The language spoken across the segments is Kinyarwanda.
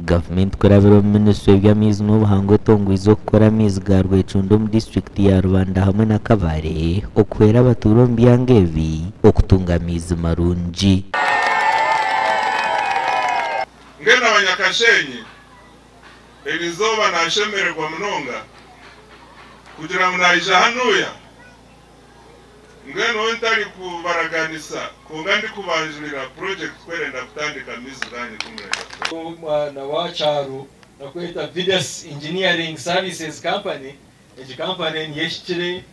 Government kurabiro Ministry y'Amizi n'ubuhango tongwizo gukora amizi ga Rwecundo mu district ya Rwanda hamwe na Kabare okwera abaturombi yangevi okutunga amizi marungi ngena abanyakashenyi elizoba nashemererwa munonga kugira ngo naija hanuya ngeno ntari kubaraganisa kunga ndi kubanjirira project kwerenda kutandika amizi gani kumurenda na wacharu na kweta Vidas Engineering Services Company eji company yeshikire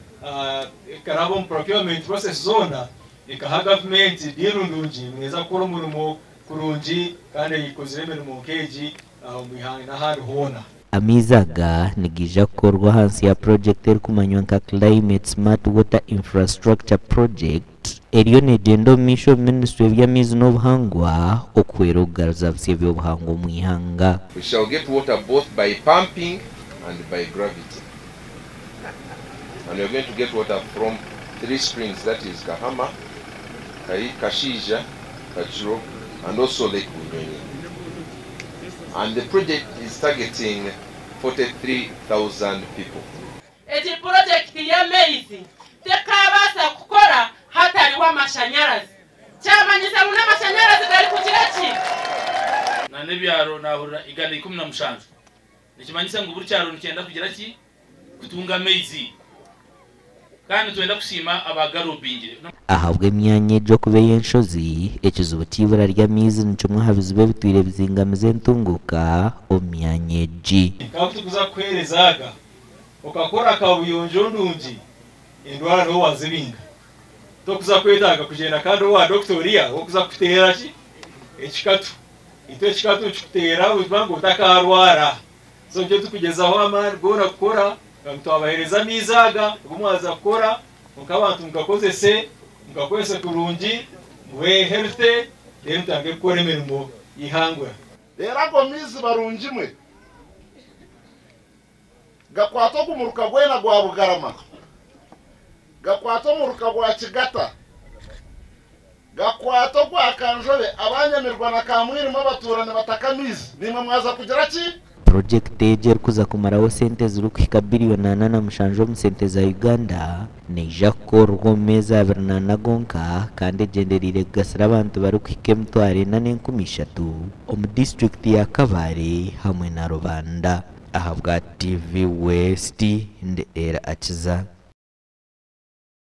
karabo procurement process zona ikaha government dirundunji mweza kora umurimo kurungi kandi yikozireme mu keji umihanga na handi hona amizaga nigija korwa hansi ya project kumanywa nka Climate Smart Water Infrastructure Project eriyo nedendo Mission Ministry y'Amizi n'ubuhangwa okwero garzavye by'ubuhango mu ihanga. We shall get water both by pumping and by gravity, and we are going to get water from 3 springs, that is Kahama, Kashija, Kachiro, and also Lake Bunyonyi. And the project is targeting 43,000 people. Eti project ya maize tekabasa kukora hatari wa mashanyarazi cyamanyisa muna mashanyarazi gari kukirachi na nebyaro nahura igana 17 nikimanyisa ngo buri cyaro nikenda kugira ki kutunga maize kandi twenda kushima abagarobinge ahabwe imyanya jo kubeye nshozi ekizuba kibura ry'amizi nicumwe habizwe bitwire bizingamize ntunguka omyanye ji kafutukuza kwerezaga ukakora kabuyonjo ndungi indwara no wazibinga tokuza kwetaga kugenda kandi wa doctoria okuza kutera ki ekikatu ito ekikatu kikutera ubango utakarwara so nje tukugezaho amani gona gukora kamutwabahereza mizaga gumwaza gukora mukabantu mukakozese mukakwese kurungi we health rero tange gukora imirimo yihangwa rero ngo mizi barungimwe gakwato kumuruka gwena gwa Bugarama gakwato muruka gwa Kigata gakwato gwa Kanjobe abanyamirwa na Kamwirimo abaturane batakamizi nimwe mwaza kugira ki project ejer kuza kumaraho sente zirukika biliyoni 8 mushanjo mu sente za Uganda neja korwa meza bernana gonka kandi genderire gasira abantu barukike mutware 8,13 mu district ya Kabare hamwe na Rubanda ahabwa TV West ndera akiza